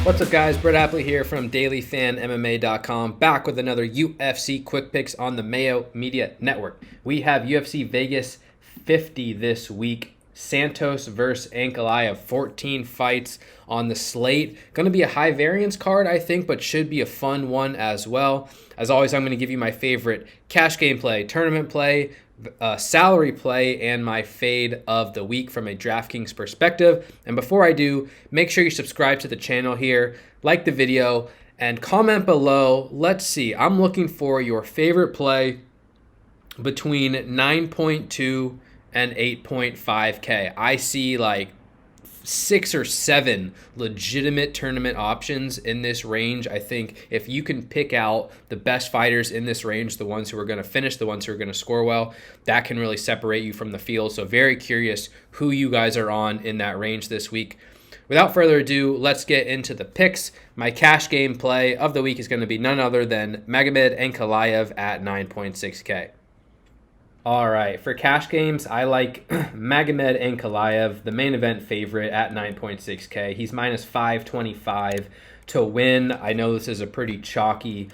What's up, guys? Brett Appley here from dailyfanmma.com, back with another UFC Quick Picks on the Mayo Media Network. We have UFC Vegas 50 this week. Santos versus Ankalaev, 14 fights on the slate. Going to be a high variance card, I think, but should be a fun one as well. As always, I'm going to give you my favorite cash game play, tournament play, salary play, and my fade of the week from a DraftKings perspective. And before I do, make sure you subscribe to the channel here, like the video, and comment below. Let's see, I'm looking for your favorite play between 9.2 and 8.5K. I see like 6 or 7 legitimate tournament options in this range. I think if you can pick out the best fighters in this range, the ones who are going to finish, the ones who are going to score well, that can really separate you from the field. So very curious who you guys are on in that range this week. Without further ado, let's get into the picks. My cash game play of the week is going to be none other than Magomed Ankalaev at 9.6K. All right, for cash games, I like Magomed Ankalaev, the main event favorite at 9.6K. He's minus 525 to win. I know this is a pretty chalky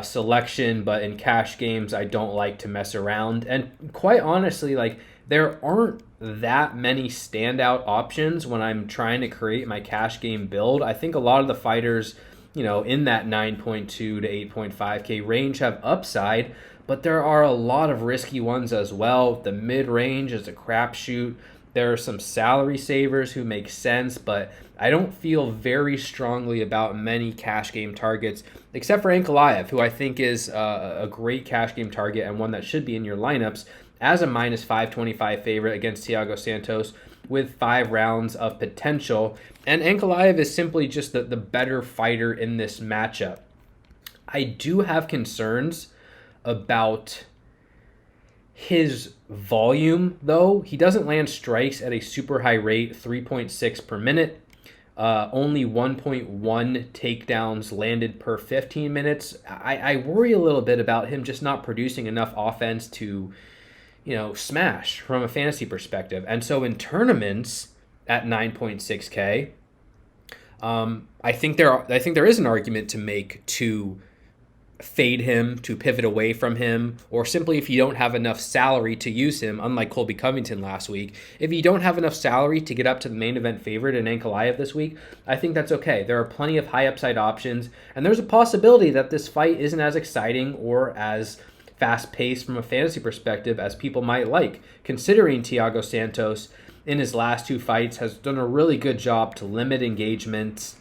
selection, but in cash games, I don't like to mess around. And quite honestly, like, there aren't that many standout options when I'm trying to create my cash game build. I think a lot of the fighters, in that 9.2 to 8.5K range have upside, but there are a lot of risky ones as well. The mid-range is a crapshoot. There are some salary savers who make sense, but I don't feel very strongly about many cash game targets, except for Ankalaev, who I think is a great cash game target and one that should be in your lineups as a minus 525 favorite against Thiago Santos with 5 rounds of potential. And Ankalaev is simply just the better fighter in this matchup. I do have concerns about his volume, though. He doesn't land strikes at a super high rate, 3.6 per minute. Only 1.1 takedowns landed per 15 minutes. I worry a little bit about him just not producing enough offense to, smash from a fantasy perspective. And so in tournaments at 9.6K, I think there is an argument to make to fade him, to pivot away from him, or simply if you don't have enough salary to use him, unlike Colby Covington last week, if you don't have enough salary to get up to the main event favorite in Ankalaev this week, I think that's okay. There are plenty of high upside options, and there's a possibility that this fight isn't as exciting or as fast-paced from a fantasy perspective as people might like, considering Thiago Santos in his last 2 fights has done a really good job to limit engagements,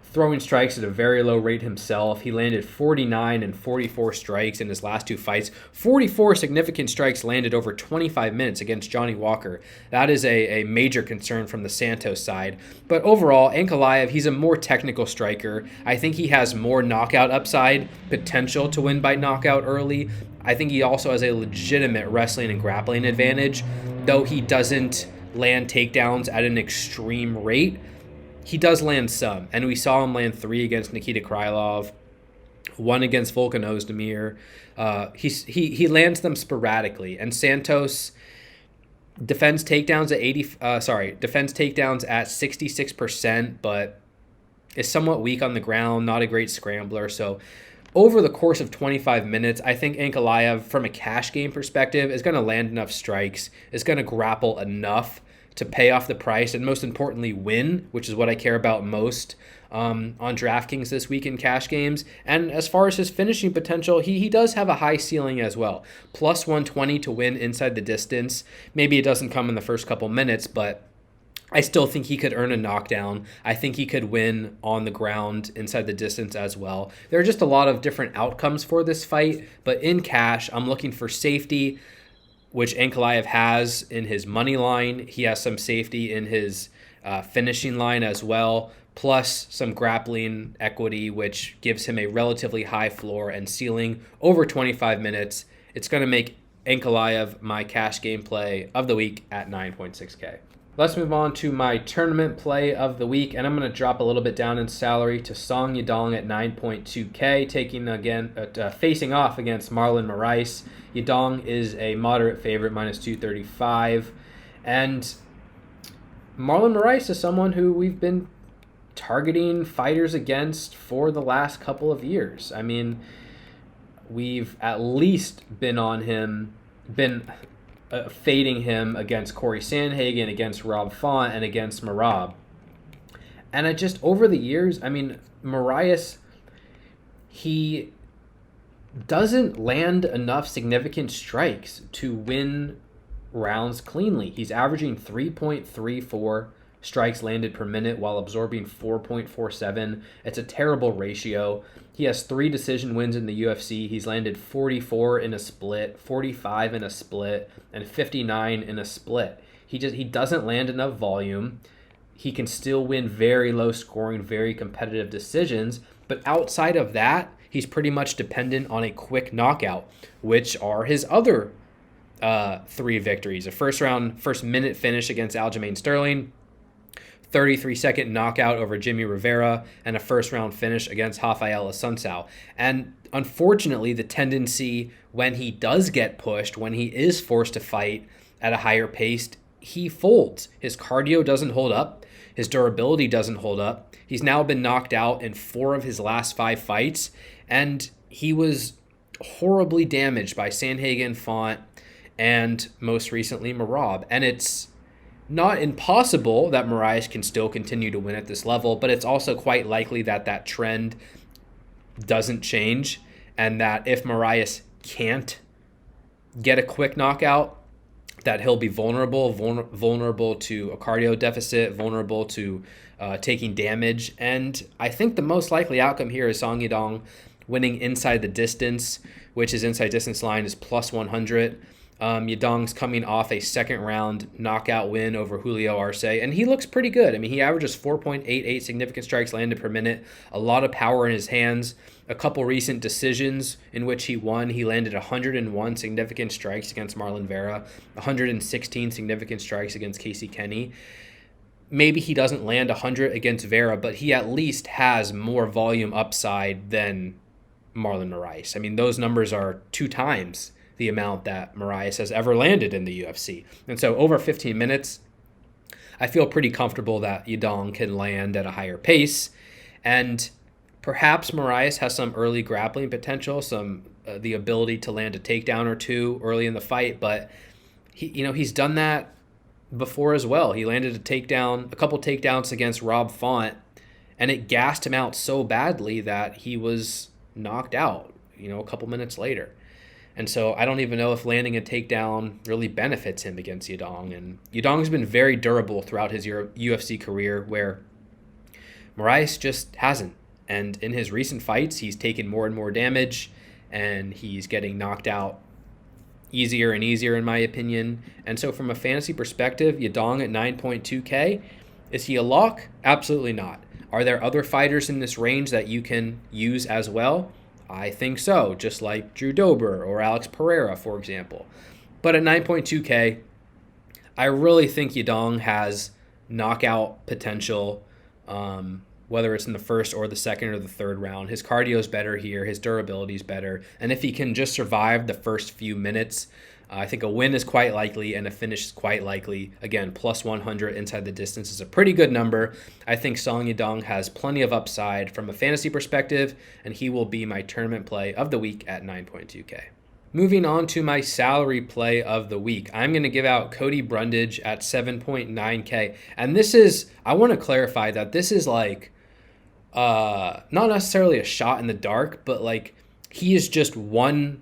throwing strikes at a very low rate himself. He landed 49 and 44 strikes in his last 2 fights. 44 significant strikes landed over 25 minutes against Johnny Walker. That is a major concern from the Santos side. But overall, Ankalaev, he's a more technical striker. I think he has more knockout upside, potential to win by knockout early. I think he also has a legitimate wrestling and grappling advantage, though he doesn't land takedowns at an extreme rate. He does land some, and we saw him land 3 against Nikita Krylov, 1 against Volkan Ozdemir. He lands them sporadically, and Santos defends takedowns at 66%, but is somewhat weak on the ground, not a great scrambler. So over the course of 25 minutes, I think Ankalaev, from a cash game perspective, is going to land enough strikes, is going to grapple enough to pay off the price, and most importantly, win, which is what I care about most on DraftKings this week in cash games. And as far as his finishing potential, he does have a high ceiling as well. Plus 120 to win inside the distance. Maybe it doesn't come in the first couple minutes, but I still think he could earn a knockdown. I think he could win on the ground inside the distance as well. There are just a lot of different outcomes for this fight, but in cash, I'm looking for safety, which Ankalaev has in his money line. He has some safety in his finishing line as well, plus some grappling equity, which gives him a relatively high floor and ceiling over 25 minutes. It's going to make Ankalaev my cash game play of the week at 9.6K. Let's move on to my tournament play of the week, and I'm going to drop a little bit down in salary to Song Yadong at 9.2K, facing off against Marlon Moraes. Yadong is a moderate favorite, minus 235, and Marlon Moraes is someone who we've been targeting fighters against for the last couple of years. I mean, we've at least been on him, fading him against Corey Sandhagen, against Rob Font, and against Merab. And I just, over the years, I mean, Moraes, he doesn't land enough significant strikes to win rounds cleanly. He's averaging 3.34 strikes landed per minute while absorbing 4.47. It's a terrible ratio. He has 3 decision wins in the UFC. He's landed 44 in a split, 45 in a split, and 59 in a split. He doesn't land enough volume. He can still win very low scoring, very competitive decisions. But outside of that, he's pretty much dependent on a quick knockout, which are his other 3 victories. A first minute finish against Aljamain Sterling, 33-second knockout over Jimmy Rivera, and a first-round finish against Rafael Assunção. And unfortunately, the tendency when he does get pushed, when he is forced to fight at a higher pace, he folds. His cardio doesn't hold up. His durability doesn't hold up. He's now been knocked out in 4 of his last 5 fights, and he was horribly damaged by Sandhagen, Font, and most recently Merab. And it's not impossible that Moraes can still continue to win at this level, but it's also quite likely that that trend doesn't change, and that if Moraes can't get a quick knockout, that he'll be vulnerable to a cardio deficit, vulnerable to taking damage. And I think the most likely outcome here is Song Yadong winning inside the distance, which his inside distance line is plus 100. Yadong's coming off a second round knockout win over Julio Arce, and he looks pretty good. I mean, he averages 4.88 significant strikes landed per minute, a lot of power in his hands. A couple recent decisions in which he won, he landed 101 significant strikes against Marlon Vera, 116 significant strikes against Casey Kenny. Maybe he doesn't land 100 against Vera, but he at least has more volume upside than Marlon Moraes. I mean, those numbers are 2 times the amount that Moraes has ever landed in the UFC. And so over 15 minutes, I feel pretty comfortable that Yadong can land at a higher pace. And perhaps Moraes has some early grappling potential, the ability to land a takedown or 2 early in the fight, but he's done that before as well. He landed a couple takedowns against Rob Font, and it gassed him out so badly that he was knocked out, a couple minutes later. And so I don't even know if landing a takedown really benefits him against Yadong. And Yadong's been very durable throughout his UFC career, where Moraes just hasn't. And in his recent fights, he's taken more and more damage, and he's getting knocked out easier and easier, in my opinion. And so from a fantasy perspective, Yadong at 9.2K, is he a lock? Absolutely not. Are there other fighters in this range that you can use as well? I think so, just like Drew Dober or Alex Pereira, for example. But at 9.2K, I really think Yadong has knockout potential, whether it's in the first or the second or the third round. His cardio is better here. His durability is better. And if he can just survive the first few minutes, I think a win is quite likely and a finish is quite likely. Again, plus 100 inside the distance is a pretty good number. I think Song Yadong has plenty of upside from a fantasy perspective, and he will be my tournament play of the week at 9.2K. Moving on to my salary play of the week, I'm going to give out Cody Brundage at 7.9K. And this is, I want to clarify that this is like, not necessarily a shot in the dark, but like he is just one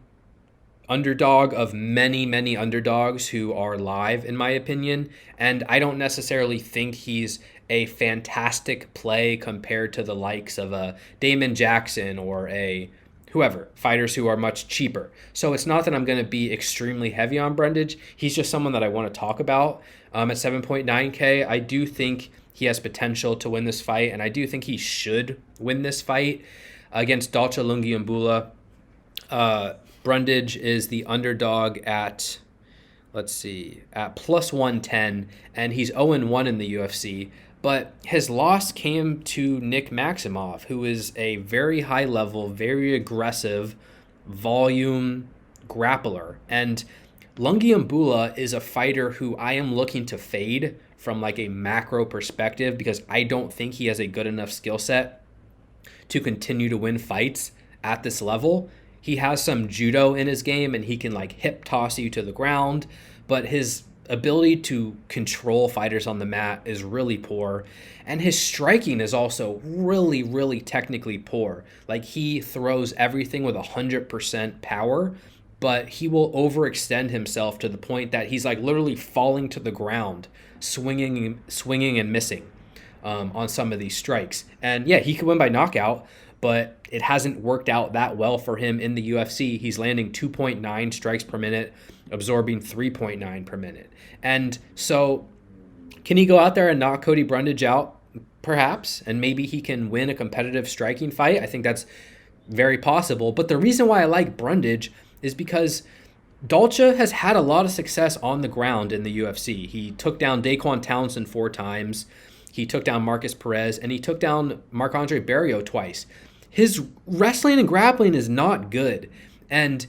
underdog of many, many underdogs who are live, in my opinion. And I don't necessarily think he's a fantastic play compared to the likes of a Damon Jackson or a whoever, fighters who are much cheaper. So it's not that I'm going to be extremely heavy on Brundage. He's just someone that I want to talk about. At 7.9K, I do think he has potential to win this fight, and I do think he should win this fight against Dalcha Lungiambula. Brundage is the underdog at, at plus 110, and he's 0-1 in the UFC. But his loss came to Nick Maximov, who is a very high-level, very aggressive volume grappler. And Lungiambula is a fighter who I am looking to fade from like a macro perspective because I don't think he has a good enough skill set to continue to win fights at this level. He has some judo in his game and he can like hip toss you to the ground, but his ability to control fighters on the mat is really poor. And his striking is also really, really technically poor. Like he throws everything with 100% power, but he will overextend himself to the point that he's like literally falling to the ground, swinging and missing on some of these strikes. And yeah, he could win by knockout, but it hasn't worked out that well for him in the UFC. He's landing 2.9 strikes per minute, absorbing 3.9 per minute. And so can he go out there and knock Cody Brundage out? Perhaps. And maybe he can win a competitive striking fight. I think that's very possible. But the reason why I like Brundage is because Dalcha has had a lot of success on the ground in the UFC. He took down Daquan Townsend 4 times. He took down Marcus Perez, and he took down Marc-Andre Barriault twice. His wrestling and grappling is not good. And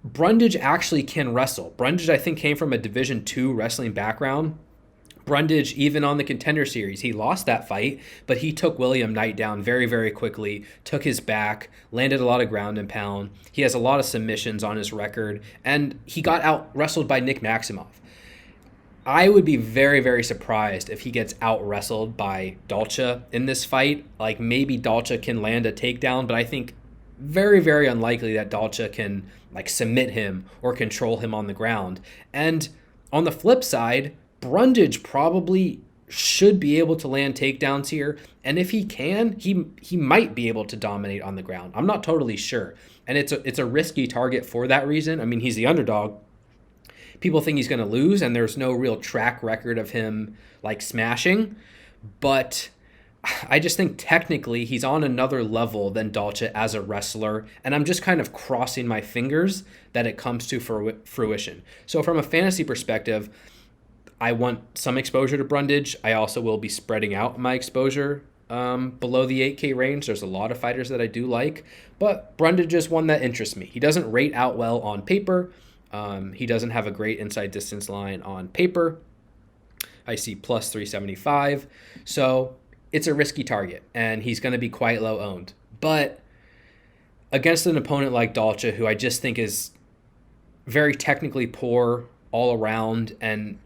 Brundage actually can wrestle. Brundage, I think, came from a Division II wrestling background. Brundage, even on the Contender Series, he lost that fight, but he took William Knight down very, very quickly, took his back, landed a lot of ground and pound. He has a lot of submissions on his record, and he got out-wrestled by Nick Maximov. I would be very, very surprised if he gets out-wrestled by Dalcha in this fight. Like, maybe Dalcha can land a takedown, but I think very, very unlikely that Dalcha can, like, submit him or control him on the ground. And on the flip side, Brundage probably should be able to land takedowns here, and if he can, he might be able to dominate on the ground. I'm not totally sure, and it's a risky target for that reason. I mean, he's the underdog. People think he's going to lose, and there's no real track record of him like smashing, but I just think technically he's on another level than Dalcha as a wrestler, and I'm just kind of crossing my fingers that it comes to fruition. So from a fantasy perspective, I want some exposure to Brundage. I also will be spreading out my exposure below the 8K range. There's a lot of fighters that I do like, but Brundage is one that interests me. He doesn't rate out well on paper. He doesn't have a great inside distance line on paper. I see plus 375. So it's a risky target, and he's going to be quite low owned. But against an opponent like Dalcha, who I just think is very technically poor all around and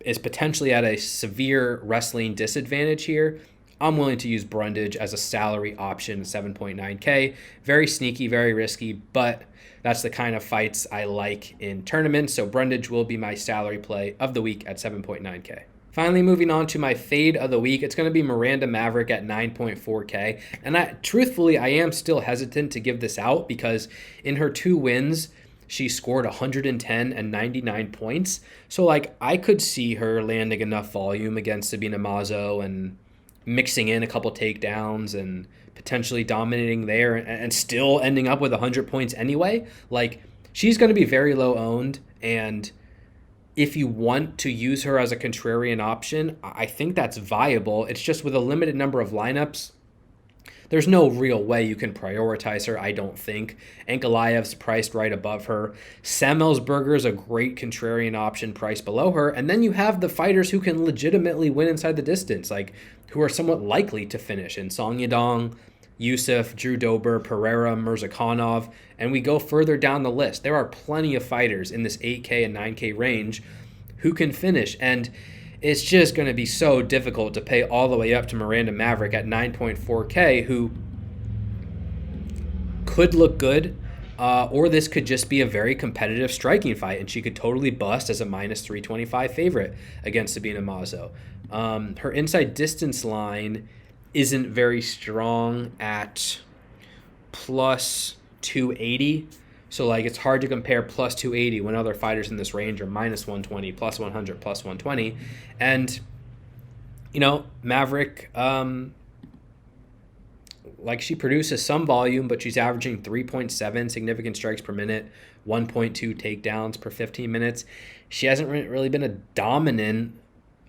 is potentially at a severe wrestling disadvantage here, I'm willing to use Brundage as a salary option, 7.9K. Very sneaky, very risky, but that's the kind of fights I like in tournaments. So Brundage will be my salary play of the week at 7.9K. Finally, moving on to my fade of the week, it's going to be Miranda Maverick at 9.4K. And truthfully, I am still hesitant to give this out because in her 2 wins, she scored 110 and 99 points. So, like, I could see her landing enough volume against Sabina Mazo and mixing in a couple takedowns and potentially dominating there and still ending up with 100 points anyway. Like, she's going to be very low owned, and if you want to use her as a contrarian option, I think that's viable. It's just with a limited number of lineups, there's no real way you can prioritize her, I don't think. Ankalaev's priced right above her. Samuelsberger is a great contrarian option priced below her. And then you have the fighters who can legitimately win inside the distance, like who are somewhat likely to finish in Song Yadong, Yusuf, Drew Dober, Pereira, Mirzakhanov, and we go further down the list. There are plenty of fighters in this 8K and 9K range who can finish, and it's just going to be so difficult to pay all the way up to Miranda Maverick at 9.4K, who could look good, or this could just be a very competitive striking fight, and she could totally bust as a minus 325 favorite against Sabina Mazo. Her inside distance line isn't very strong at plus 280. So, like, it's hard to compare plus 280 when other fighters in this range are minus 120, plus 100, plus 120. And, you know, Maverick, like, she produces some volume, but she's averaging 3.7 significant strikes per minute, 1.2 takedowns per 15 minutes. She hasn't really been a dominant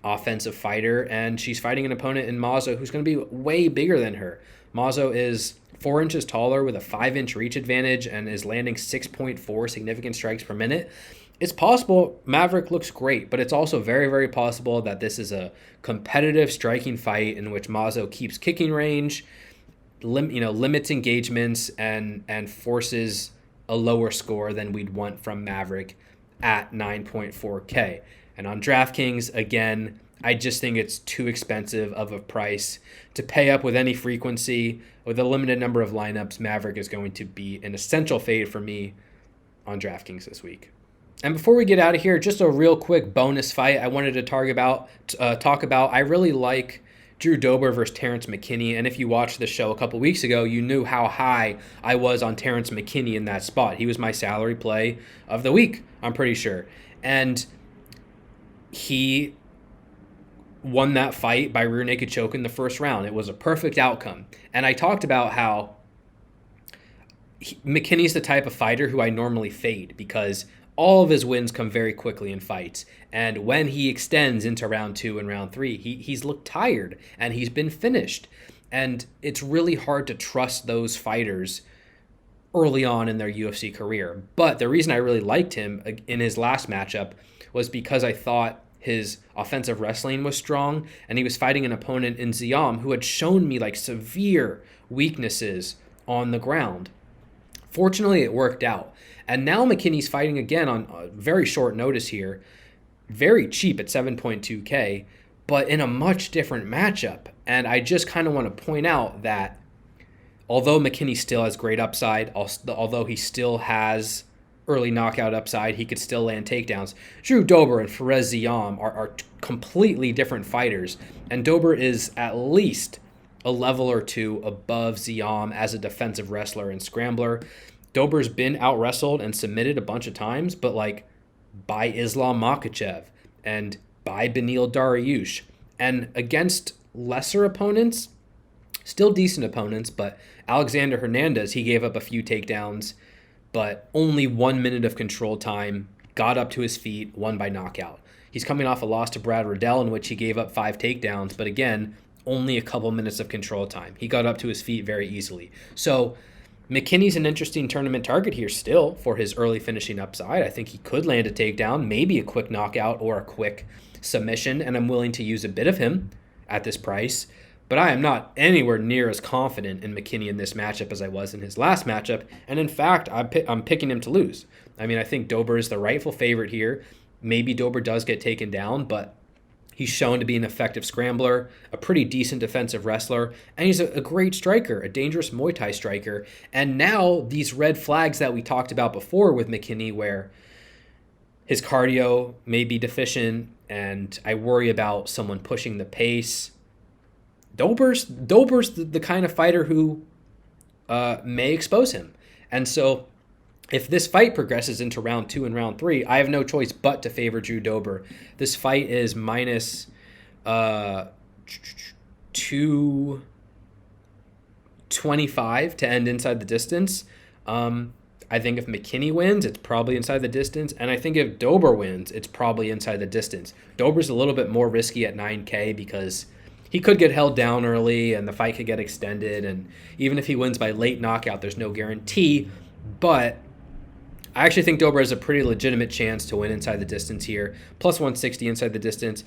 offensive fighter, and she's fighting an opponent in Mazo who's going to be way bigger than her. Mazo is 4 inches taller with a 5-inch reach advantage and is landing 6.4 significant strikes per minute. it's possible Maverick looks great, but it's also very, very possible that this is a competitive striking fight in which Mazo keeps kicking range, limits engagements, and forces a lower score than we'd want from Maverick at 9.4K. And on DraftKings, again, I just think it's too expensive of a price to pay up with any frequency. With a limited number of lineups, Maverick is going to be an essential fade for me on DraftKings this week. And before we get out of here, just a real quick bonus fight I wanted to talk about. I really like Drew Dober versus Terrence McKinney. And if you watched the show a couple weeks ago, you knew how high I was on Terrence McKinney in that spot. He was my salary play of the week, I'm pretty sure. And he won that fight by rear naked choke in the first round. It was a perfect outcome. And I talked about how McKinney's the type of fighter who I normally fade because all of his wins come very quickly in fights. And when he extends into round 2 and round 3, he's looked tired and he's been finished. And it's really hard to trust those fighters early on in their UFC career. But the reason I really liked him in his last matchup was because I thought his offensive wrestling was strong, and he was fighting an opponent in Ziam who had shown me like severe weaknesses on the ground. Fortunately, it worked out. And now McKinney's fighting again on very short notice here, very cheap at 7.2K, but in a much different matchup. And I just kind of want to point out that although McKinney still has great upside, although he still has early knockout upside, he could still land takedowns. Drew Dober and Fares Ziam are completely different fighters, and Dober is at least a level or two above Ziam as a defensive wrestler and scrambler. Dober's been out-wrestled and submitted a bunch of times, but like by Islam Makhachev and by Beneil Dariush. And against lesser opponents, still decent opponents, but Alexander Hernandez, he gave up a few takedowns, but only 1 minute of control time, got up to his feet, won by knockout. He's coming off a loss to Brad Riddell in which he gave up 5 takedowns, but again, only a couple minutes of control time. He got up to his feet very easily. So McKinney's an interesting tournament target here still for his early finishing upside. I think he could land a takedown, maybe a quick knockout or a quick submission, and I'm willing to use a bit of him at this price. But I am not anywhere near as confident in McKinney in this matchup as I was in his last matchup. And in fact, I'm picking him to lose. I mean, I think Dober is the rightful favorite here. Maybe Dober does get taken down, but he's shown to be an effective scrambler, a pretty decent defensive wrestler, and he's a great striker, a dangerous Muay Thai striker. And now these red flags that we talked about before with McKinney, where his cardio may be deficient and I worry about someone pushing the pace. Dober's the kind of fighter who may expose him. And so if this fight progresses into round 2 and round 3, I have no choice but to favor Drew Dober. This fight is minus 225 to end inside the distance. I think if McKinney wins, it's probably inside the distance. And I think if Dober wins, it's probably inside the distance. Dober's a little bit more risky at 9K because he could get held down early and the fight could get extended. And even if he wins by late knockout, there's no guarantee. But I actually think Dober has a pretty legitimate chance to win inside the distance here. Plus 160 inside the distance.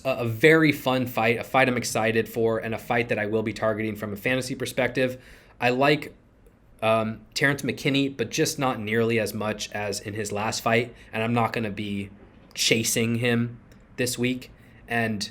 A very fun fight, a fight I'm excited for, and a fight that I will be targeting from a fantasy perspective. I like Terrence McKinney, but just not nearly as much as in his last fight. And I'm not going to be chasing him this week. And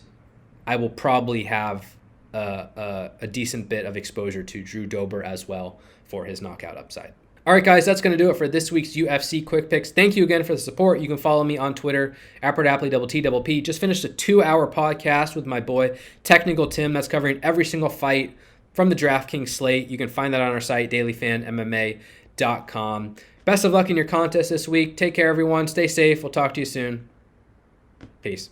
I will probably have a decent bit of exposure to Drew Dober as well for his knockout upside. All right, guys, that's going to do it for this week's UFC Quick Picks. Thank you again for the support. You can follow me on Twitter, @Appley. Just finished a 2-hour podcast with my boy, Technical Tim, that's covering every single fight from the DraftKings slate. You can find that on our site, dailyfanmma.com. Best of luck in your contest this week. Take care, everyone. Stay safe. We'll talk to you soon. Peace.